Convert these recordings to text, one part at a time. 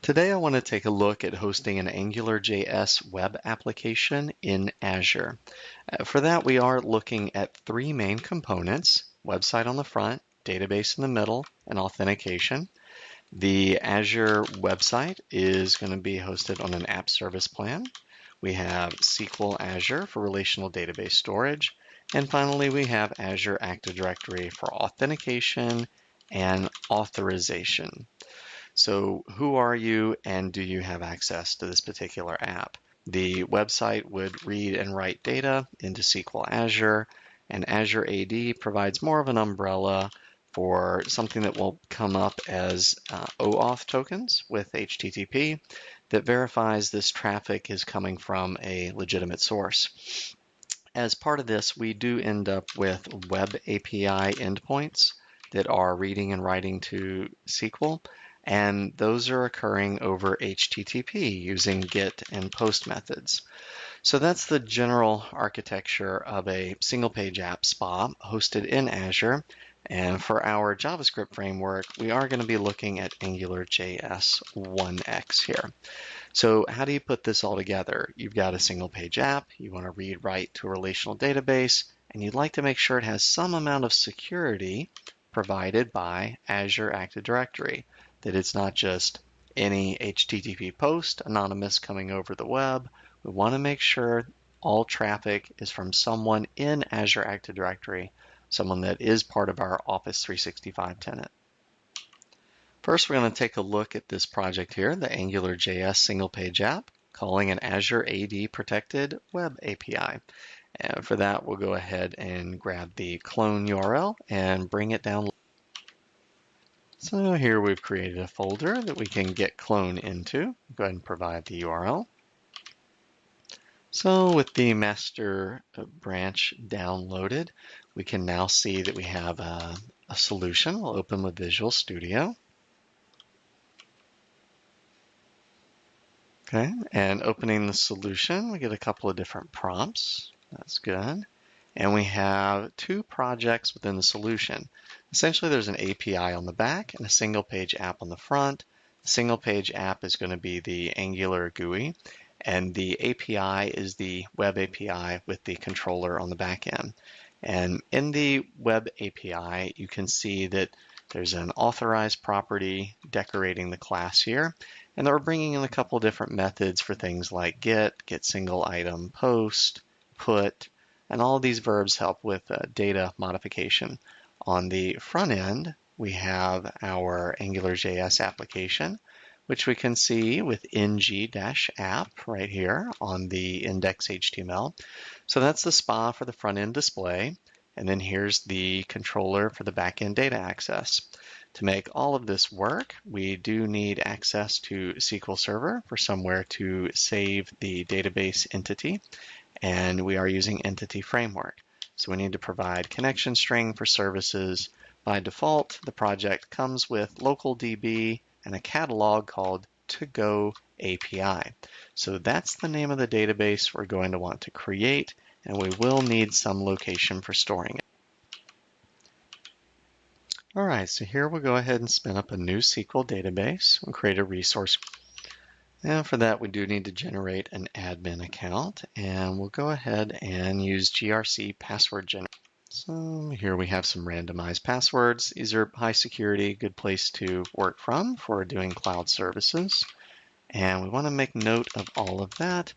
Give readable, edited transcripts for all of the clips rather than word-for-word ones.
Today I want to take a look at hosting an AngularJS web application in Azure. For that, we are looking at three main components: website on the front, database in the middle, and authentication. The Azure website is going to be hosted on an app service plan. We have SQL Azure for relational database storage. And finally, we have Azure Active Directory for authentication and authorization. So who are you and do you have access to this particular app? The website would read and write data into SQL Azure, and Azure AD provides more of an umbrella for something that will come up as OAuth tokens with HTTP that verifies this traffic is coming from a legitimate source. As part of this, we do end up with WebAPI endpoints that are reading and writing to SQL, and those are occurring over HTTP using GET and POST methods. So that's the general architecture of a single-page app SPA hosted in Azure. And for our JavaScript framework, we are going to be looking at AngularJS 1x here. So how do you put this all together? You've got a single-page app, you want to read, write to a relational database, and you'd like to make sure it has some amount of security provided by Azure Active Directory, that it's not just any HTTP post anonymous coming over the web. We want to make sure all traffic is from someone in Azure Active Directory, someone that is part of our Office 365 tenant. First, we're going to take a look at this project here, the AngularJS single-page app, calling an Azure AD protected web API. And for that, we'll go ahead and grab the clone URL and bring it down. So here we've created a folder that we can get clone into. Go ahead and provide the URL. So with the master branch downloaded, we can now see that we have a solution. We'll open with Visual Studio. Okay, and opening the solution, we get a couple of different prompts. That's good. And we have two projects within the solution. Essentially, there's an API on the back and a single-page app on the front. The single-page app is going to be the Angular GUI, and the API is the web API with the controller on the back end. And in the web API, you can see that there's an authorized property decorating the class here, and we're bringing in a couple different methods for things like get single item, post, put, and all of these verbs help with data modification. On the front end, we have our AngularJS application, which we can see with ng-app right here on the index.html. So that's the SPA for the front end display. And then here's the controller for the back-end data access. To make all of this work, we do need access to SQL Server for somewhere to save the database entity. And we are using Entity Framework. So we need to provide connection string for services. By default, the project comes with local DB and a catalog called To-Go API. So that's the name of the database we're going to want to create, and we will need some location for storing it. All right, so here we'll go ahead and spin up a new SQL database. We'll create a resource. And for that, we do need to generate an admin account, and we'll go ahead and use GRC password generator. So here we have some randomized passwords. These are high security, good place to work from for doing cloud services. And we want to make note of all of that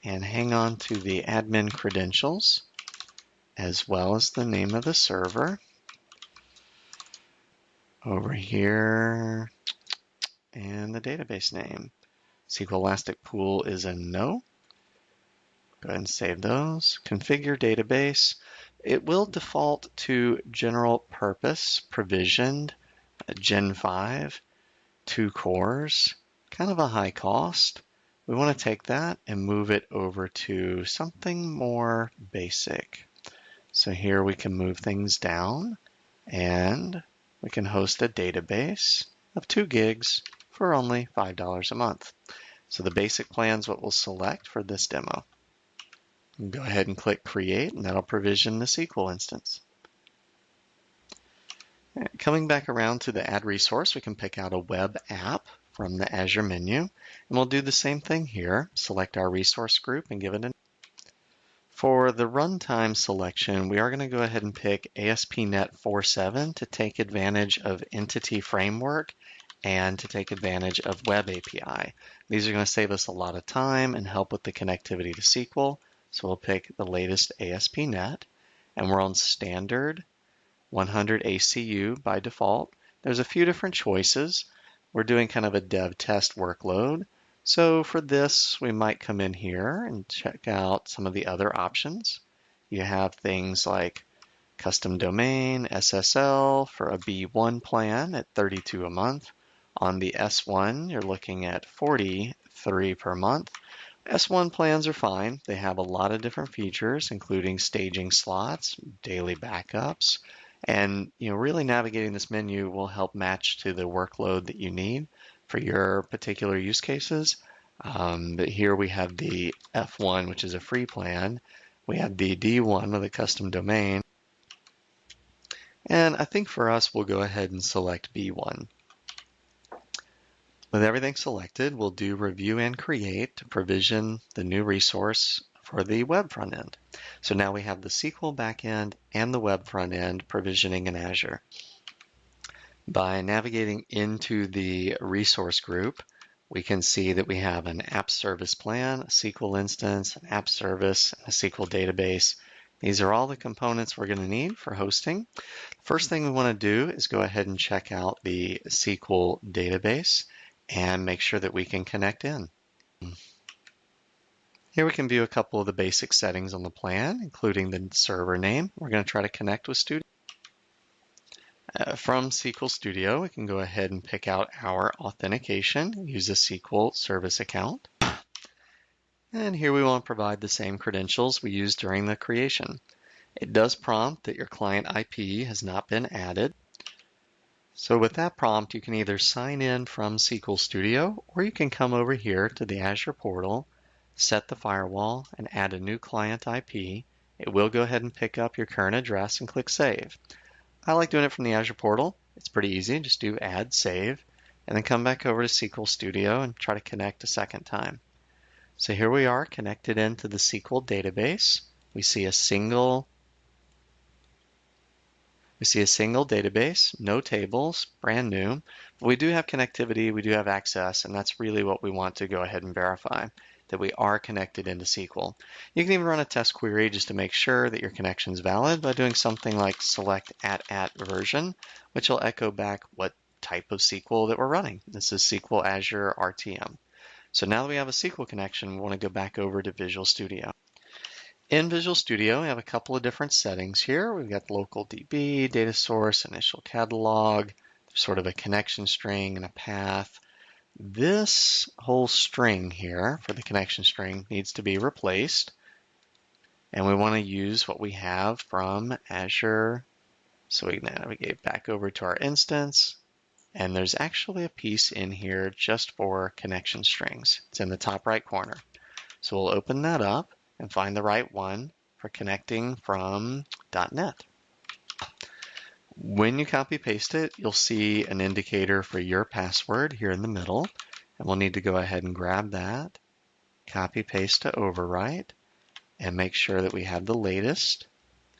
and hang on to the admin credentials as well as the name of the server. Over here, and the database name. SQL Elastic Pool is a no. Go ahead and save those. Configure database. It will default to general purpose provisioned Gen 5, 2 cores, kind of a high cost. We want to take that and move it over to something more basic. So here we can move things down, and we can host a database of 2 gigs for only $5 a month. So the basic plan is what we'll select for this demo. Go ahead and click Create, and that'll provision the SQL instance. Coming back around to the Add Resource, we can pick out a web app from the Azure menu. And we'll do the same thing here. Select our resource group and give it a name. For the runtime selection, we are going to go ahead and pick ASP.NET 4.7 to take advantage of Entity Framework and to take advantage of WebAPI. These are going to save us a lot of time and help with the connectivity to SQL. So we'll pick the latest ASP.NET, and we're on standard 100 ACU by default. There's a few different choices. We're doing kind of a dev test workload. So for this, we might come in here and check out some of the other options. You have things like custom domain, SSL for a B1 plan at $32 a month. On the S1, you're looking at $43 per month. S1 plans are fine. They have a lot of different features, including staging slots, daily backups, and really navigating this menu will help match to the workload that you need for your particular use cases. But here we have the F1, which is a free plan. We have the D1 with a custom domain. And I think for us, we'll go ahead and select B1. With everything selected, we'll do review and create to provision the new resource for the web front end. So now we have the SQL backend and the web front end provisioning in Azure. By navigating into the resource group, we can see that we have an app service plan, a SQL instance, an app service, and a SQL database. These are all the components we're going to need for hosting. First thing we want to do is go ahead and check out the SQL database and make sure that we can connect in. Here we can view a couple of the basic settings on the plan, including the server name. We're going to try to connect with Studio. From SQL Studio, we can go ahead and pick out our authentication, use a SQL service account. And here we want to provide the same credentials we used during the creation. It does prompt that your client IP has not been added. So with that prompt, you can either sign in from SQL Studio, or you can come over here to the Azure portal, set the firewall, and add a new client IP. It will go ahead and pick up your current address and click Save. I like doing it from the Azure portal. It's pretty easy. Just do Add, Save, and then come back over to SQL Studio and try to connect a second time. So here we are connected into the SQL database. We see a single database, no tables, brand new. But we do have connectivity, we do have access, and that's really what we want to go ahead and verify, that we are connected into SQL. You can even run a test query just to make sure that your connection is valid by doing something like select @ version, which will echo back what type of SQL that we're running. This is SQL Azure RTM. So now that we have a SQL connection, we want to go back over to Visual Studio. In Visual Studio, we have a couple of different settings here. We've got local DB, data source, initial catalog, sort of a connection string and a path. This whole string here for the connection string needs to be replaced. And we want to use what we have from Azure. So we navigate back over to our instance. And there's actually a piece in here just for connection strings. It's in the top right corner. So we'll open that up and find the right one for connecting from .NET. When you copy paste it, you'll see an indicator for your password here in the middle. And we'll need to go ahead and grab that, copy paste to overwrite, and make sure that we have the latest.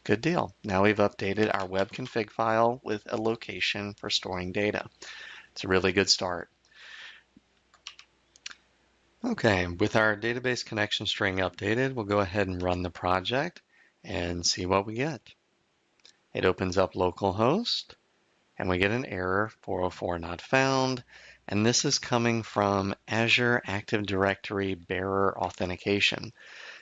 Good deal. Now we've updated our web config file with a location for storing data. It's a really good start. Okay, with our database connection string updated, we'll go ahead and run the project and see what we get. It opens up localhost, and we get an error, 404 not found, and this is coming from Azure Active Directory bearer authentication.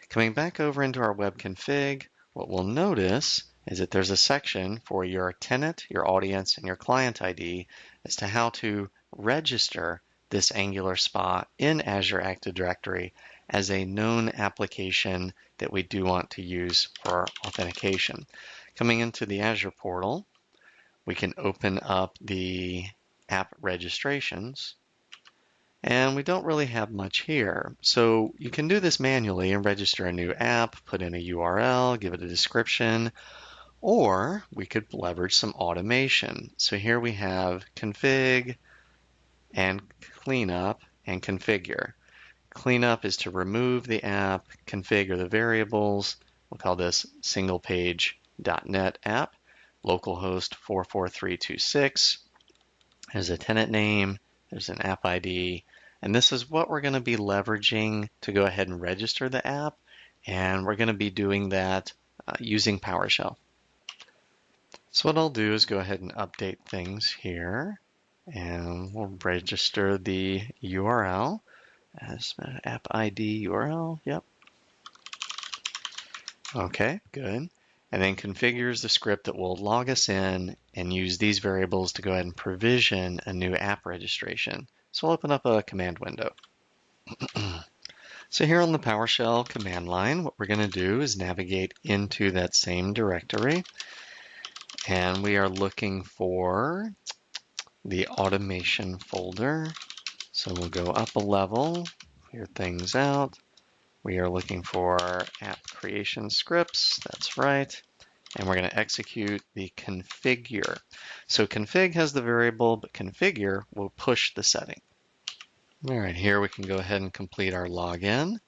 Coming back over into our web config, what we'll notice is that there's a section for your tenant, your audience, and your client ID as to how to register this Angular SPA in Azure Active Directory as a known application that we do want to use for authentication. Coming into the Azure portal, we can open up the app registrations, and we don't really have much here. So you can do this manually and register a new app, put in a URL, give it a description, or we could leverage some automation. So here we have config, and cleanup and configure. Cleanup is to remove the app, configure the variables. We'll call this single page.NET app, localhost 44326. There's a tenant name, there's an app ID, and this is what we're going to be leveraging to go ahead and register the app, and we're going to be doing that using PowerShell. So what I'll do is go ahead and update things here, and we'll register the URL as app ID URL. Yep. Okay, good. And then configures the script that will log us in and use these variables to go ahead and provision a new app registration. So we'll open up a command window. So here on the PowerShell command line, what we're going to do is navigate into that same directory. And we are looking for the automation folder. So we'll go up a level, clear things out. We are looking for app creation scripts. That's right. And we're going to execute the configure. So config has the variable, but configure will push the setting. All right, here we can go ahead and complete our login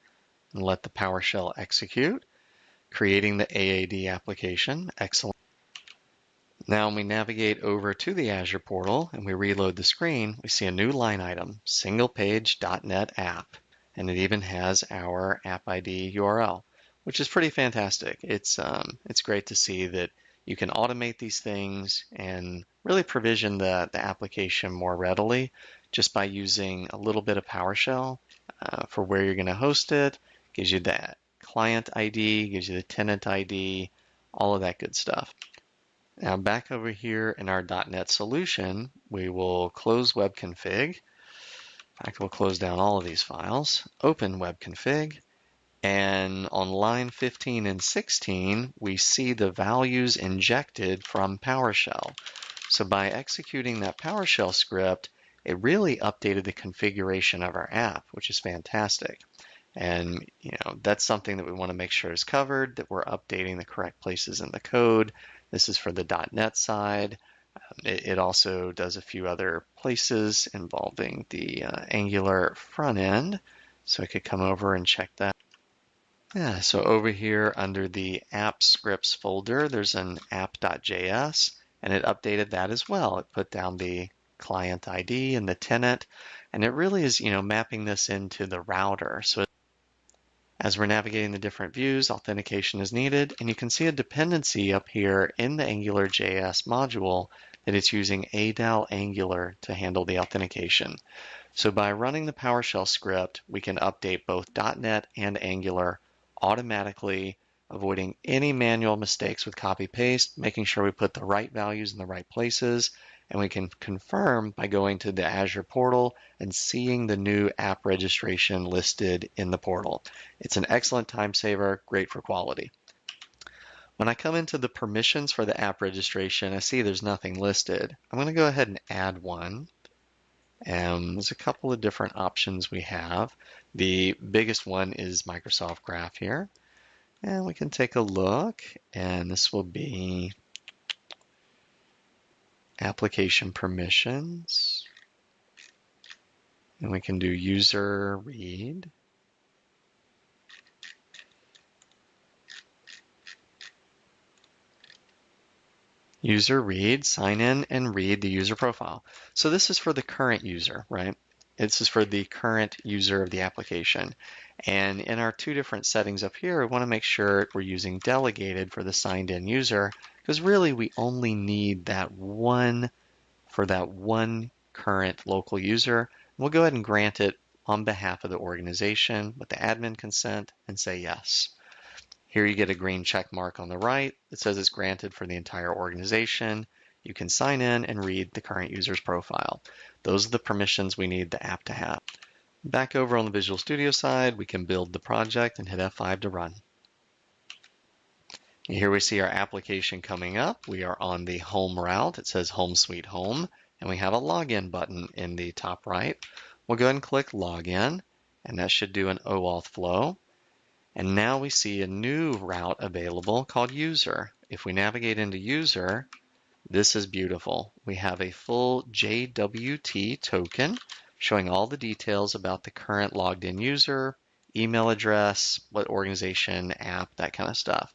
and let the PowerShell execute, creating the AAD application. Excellent. Now when we navigate over to the Azure portal and we reload the screen, we see a new line item, single page.NET app, and it even has our app ID URL, which is pretty fantastic. It's great to see that you can automate these things and really provision the application more readily just by using a little bit of PowerShell for where you're going to host it. Gives you that client ID, gives you the tenant ID, all of that good stuff. Now back over here in our .NET solution, we will close web config. In fact, we'll close down all of these files, open web config, and on line 15 and 16, we see the values injected from PowerShell. So by executing that PowerShell script, it really updated the configuration of our app, which is fantastic. And that's something that we want to make sure is covered, that we're updating the correct places in the code. This is for the .NET side. It also does a few other places involving the Angular front end. So I could come over and check that. Yeah, so over here under the app scripts folder, there's an app.js, and it updated that as well. It put down the client ID and the tenant, and it really is, mapping this into the router. So as we're navigating the different views, authentication is needed, and you can see a dependency up here in the AngularJS module that it's using ADAL Angular to handle the authentication. So by running the PowerShell script, we can update both .NET and Angular automatically, avoiding any manual mistakes with copy-paste, making sure we put the right values in the right places, and we can confirm by going to the Azure portal and seeing the new app registration listed in the portal. It's an excellent time saver, great for quality. When I come into the permissions for the app registration, I see there's nothing listed. I'm going to go ahead and add one. And there's a couple of different options we have. The biggest one is Microsoft Graph here. And we can take a look, and this will be application permissions. And we can do user read. User read, sign in and read the user profile. So this is for the current user, right? This is for the current user of the application. And in our two different settings up here, we want to make sure we're using delegated for the signed in user, because really we only need that one for that one current local user. We'll go ahead and grant it on behalf of the organization with the admin consent and say yes. Here you get a green check mark on the right that says it's granted for the entire organization. You can sign in and read the current user's profile. Those are the permissions we need the app to have. Back over on the Visual Studio side, we can build the project and hit F5 to run. Here we see our application coming up. We are on the home route. It says Home Sweet Home, and we have a login button in the top right. We'll go ahead and click Login, and that should do an OAuth flow. And now we see a new route available called User. If we navigate into User, This is beautiful. We have a full JWT token showing all the details about the current logged in user, email address, what organization, app, that kind of stuff.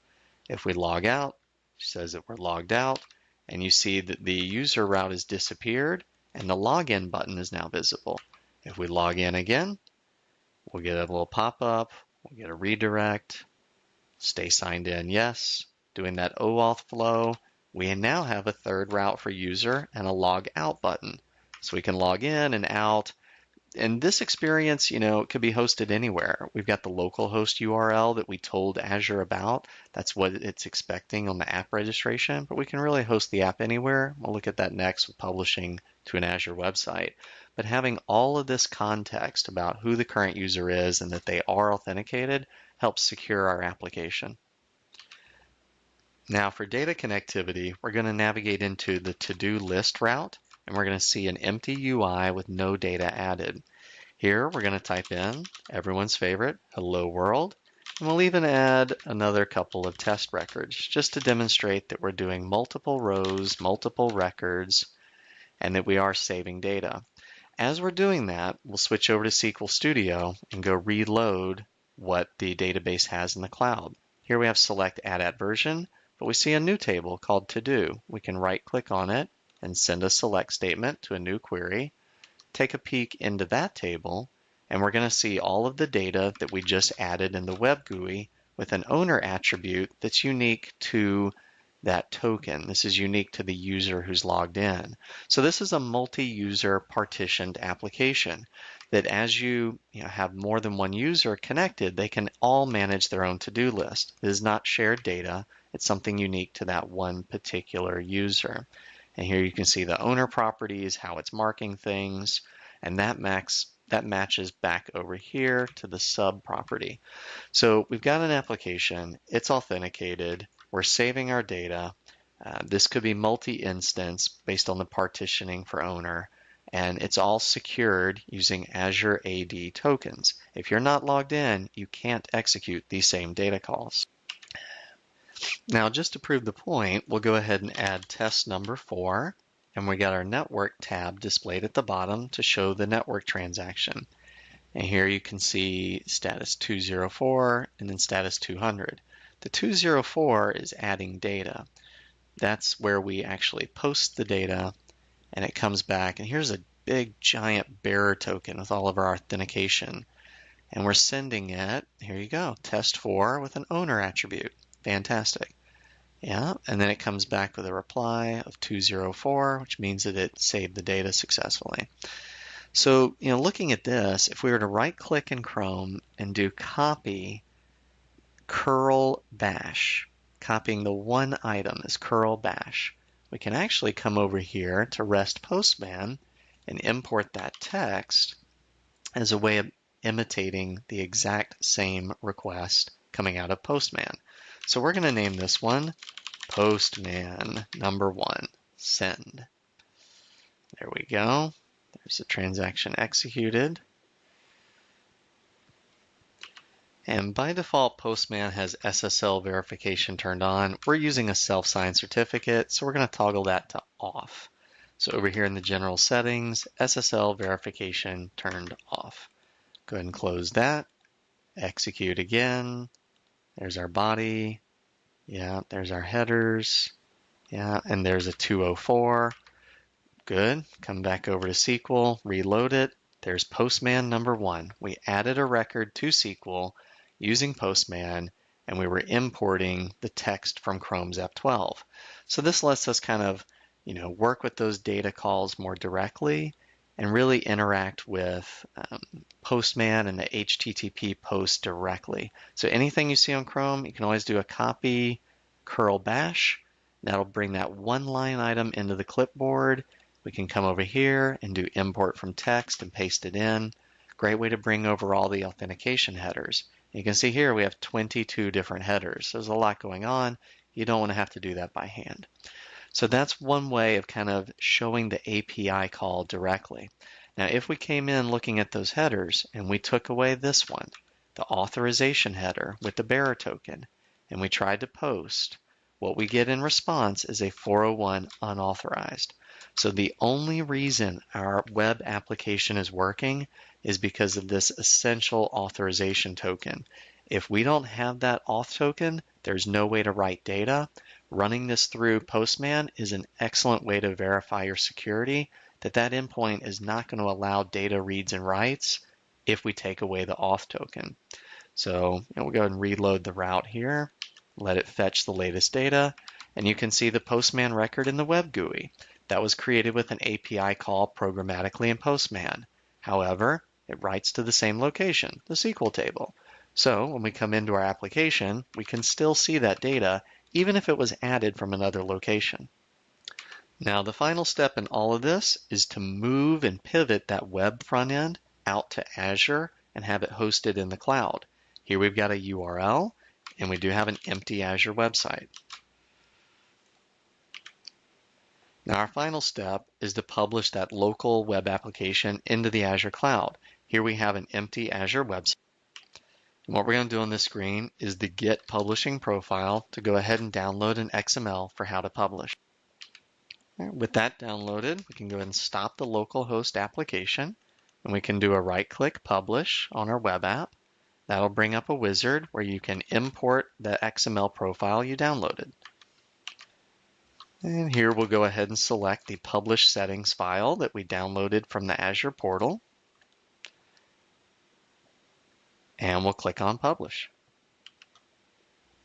If we log out, it says that we're logged out, and you see that the user route has disappeared and the login button is now visible. If we log in again, we'll get a little pop-up, we'll get a redirect, stay signed in, yes, doing that OAuth flow. We now have a third route for user and a log out button. So we can log in and out. And this experience, it could be hosted anywhere. We've got the local host URL that we told Azure about. That's what it's expecting on the app registration, but we can really host the app anywhere. We'll look at that next with publishing to an Azure website. But having all of this context about who the current user is and that they are authenticated helps secure our application. Now for data connectivity, we're going to navigate into the to-do list route, and we're going to see an empty UI with no data added. Here we're going to type in everyone's favorite, hello world, and we'll even add another couple of test records just to demonstrate that we're doing multiple rows, multiple records, and that we are saving data. As we're doing that, we'll switch over to SQL Studio and go reload what the database has in the cloud. Here we have select add at version, but we see a new table called to do. We can right click on it and send a select statement to a new query, take a peek into that table, and we're going to see all of the data that we just added in the web GUI with an owner attribute that's unique to that token. This is unique to the user who's logged in. So this is a multi-user partitioned application that as you have more than one user connected, they can all manage their own to-do list. It is not shared data. It's something unique to that one particular user. And here you can see the owner properties, how it's marking things, and that matches back over here to the sub property. So we've got an application, it's authenticated, we're saving our data. This could be multi-instance based on the partitioning for owner, and it's all secured using Azure AD tokens. If you're not logged in, you can't execute these same data calls. Now, just to prove the point, we'll go ahead and add test number 4, and we got our network tab displayed at the bottom to show the network transaction. And here you can see status 204 and then status 200. The 204 is adding data. That's where we actually post the data and it comes back. And here's a big giant bearer token with all of our authentication. And we're sending it, here you go, test 4 with an owner attribute. Fantastic. Yeah, and then it comes back with a reply of 204, which means that it saved the data successfully. So, looking at this, if we were to right click in Chrome and do copy curl bash, copying the one item as curl bash, we can actually come over here to REST Postman and import that text as a way of imitating the exact same request coming out of Postman. So we're going to name this one Postman number 1, send. There we go. There's the transaction executed. And by default, Postman has SSL verification turned on. We're using a self-signed certificate, so we're going to toggle that to off. So over here in the general settings, SSL verification turned off. Go ahead and close that. Execute again. There's our body. Yeah, there's our headers. Yeah, and there's a 204. Good. Come back over to SQL, reload it. There's Postman number 1. We added a record to SQL using Postman, and we were importing the text from Chrome's F12. So this lets us kind of, work with those data calls more directly and really interact with Postman and the HTTP post directly. So anything you see on Chrome, you can always do a copy curl bash. That'll bring that one line item into the clipboard. We can come over here and do import from text and paste it in. Great way to bring over all the authentication headers. You can see here we have 22 different headers. There's a lot going on. You don't want to have to do that by hand. So that's one way of kind of showing the API call directly. Now, if we came in looking at those headers and we took away this one, the authorization header with the bearer token, and we tried to post, what we get in response is a 401 unauthorized. So the only reason our web application is working is because of this essential authorization token. If we don't have that auth token, there's no way to write data. Running this through Postman is an excellent way to verify your security, that endpoint is not going to allow data reads and writes if we take away the auth token. So we'll go ahead and reload the route here, let it fetch the latest data, and you can see the Postman record in the web GUI. That was created with an API call programmatically in Postman. However, it writes to the same location, the SQL table. So when we come into our application, we can still see that data, even if it was added from another location. Now, the final step in all of this is to move and pivot that web front end out to Azure and have it hosted in the cloud. Here we've got a URL, and we do have an empty Azure website. Now, our final step is to publish that local web application into the Azure cloud. Here we have an empty Azure website. And what we're going to do on this screen is the Get Publishing profile to go ahead and download an XML for how to publish. With that downloaded, we can go ahead and stop the localhost application, and we can do a right-click Publish on our web app. That'll bring up a wizard where you can import the XML profile you downloaded. And here we'll go ahead and select the Publish Settings file that we downloaded from the Azure portal, and we'll click on Publish.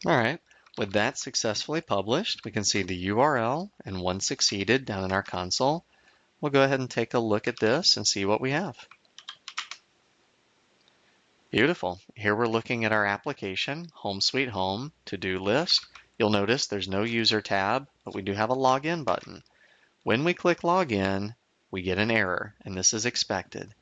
All right. With that successfully published, we can see the URL and one succeeded down in our console. We'll go ahead and take a look at this and see what we have. Beautiful. Here we're looking at our application, Home Sweet Home, to-do list. You'll notice there's no user tab, but we do have a login button. When we click login, we get an error, and this is expected.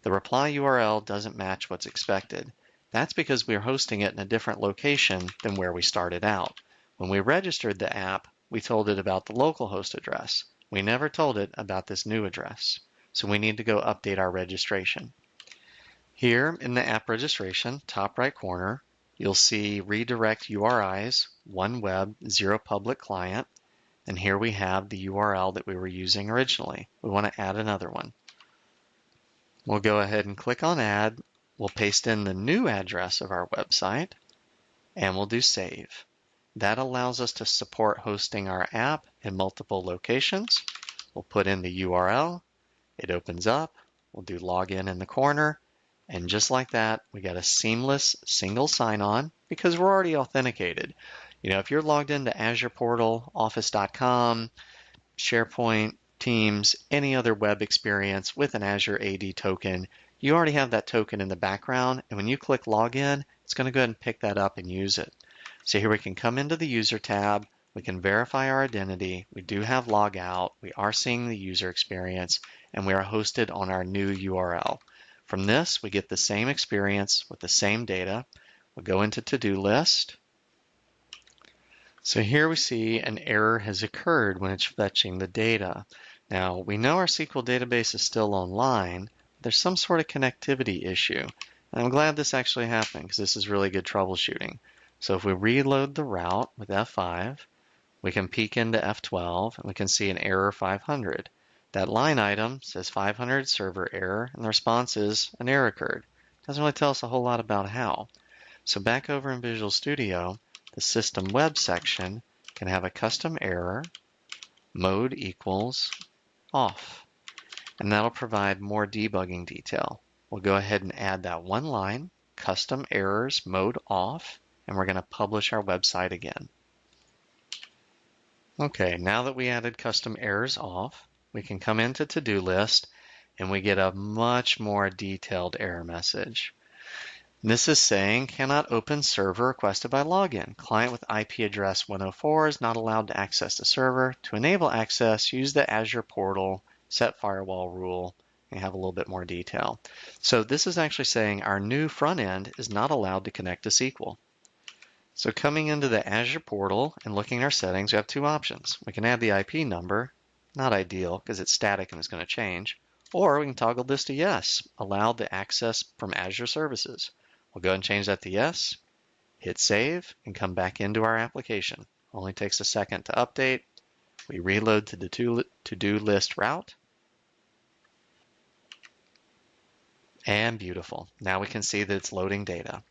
The reply URL doesn't match what's expected. That's because we're hosting it in a different location than where we started out. When we registered the app, we told it about the local host address. We never told it about this new address. So we need to go update our registration. Here in the app registration, top right corner, you'll see redirect URIs, one web, zero public client. And here we have the URL that we were using originally. We want to add another one. We'll go ahead and click on Add. We'll paste in the new address of our website, and we'll do Save. That allows us to support hosting our app in multiple locations. We'll put in the URL. It opens up. We'll do Login in the corner. And just like that, we got a seamless single sign-on because we're already authenticated. If you're logged into Azure Portal, Office.com, SharePoint, Teams, any other web experience with an Azure AD token, you already have that token in the background, and when you click Login, it's going to go ahead and pick that up and use it. So here we can come into the User tab, we can verify our identity, we do have Logout, we are seeing the user experience, and we are hosted on our new URL. From this, we get the same experience with the same data. We'll go into To-Do List. So here we see an error has occurred when it's fetching the data. Now, we know our SQL database is still online. There's some sort of connectivity issue. And I'm glad this actually happened because this is really good troubleshooting. So if we reload the route with F5, we can peek into F12 and we can see an error 500. That line item says 500 server error, and the response is an error occurred. Doesn't really tell us a whole lot about how. So back over in Visual Studio, the System Web section can have a custom error, mode equals off. And that'll provide more debugging detail. We'll go ahead and add that one line, custom errors mode off, and we're going to publish our website again. Okay, now that we added custom errors off, we can come into To-Do List and we get a much more detailed error message. This is saying cannot open server requested by login. Client with IP address 104 is not allowed to access the server. To enable access, use the Azure portal, set firewall rule, and have a little bit more detail. So this is actually saying our new front end is not allowed to connect to SQL. So coming into the Azure portal and looking at our settings, we have two options. We can add the IP number, not ideal because it's static and it's going to change, or we can toggle this to yes, allow the access from Azure services. We'll go ahead and change that to yes, hit save, and come back into our application. Only takes a second to update. We reload to the to-do list route. And beautiful. Now we can see that it's loading data.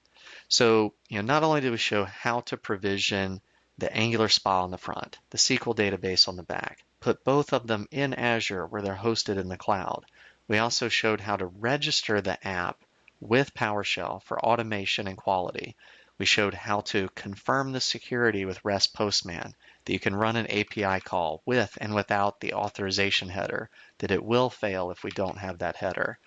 So, not only did we show how to provision the Angular SPA on the front, the SQL database on the back, put both of them in Azure where they're hosted in the cloud, we also showed how to register the app with PowerShell for automation and quality. We showed how to confirm the security with REST Postman, that you can run an API call with and without the authorization header, that it will fail if we don't have that header.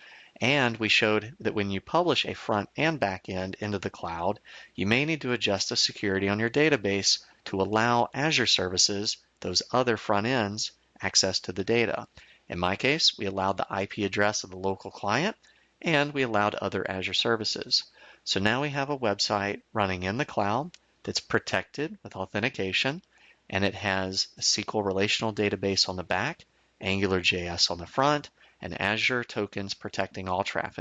And we showed that when you publish a front and back end into the cloud, you may need to adjust the security on your database to allow Azure services, those other front ends, access to the data. In my case, we allowed the IP address of the local client, and we allowed other Azure services. So now we have a website running in the cloud that's protected with authentication, and it has a SQL relational database on the back, AngularJS on the front, and Azure tokens protecting all traffic.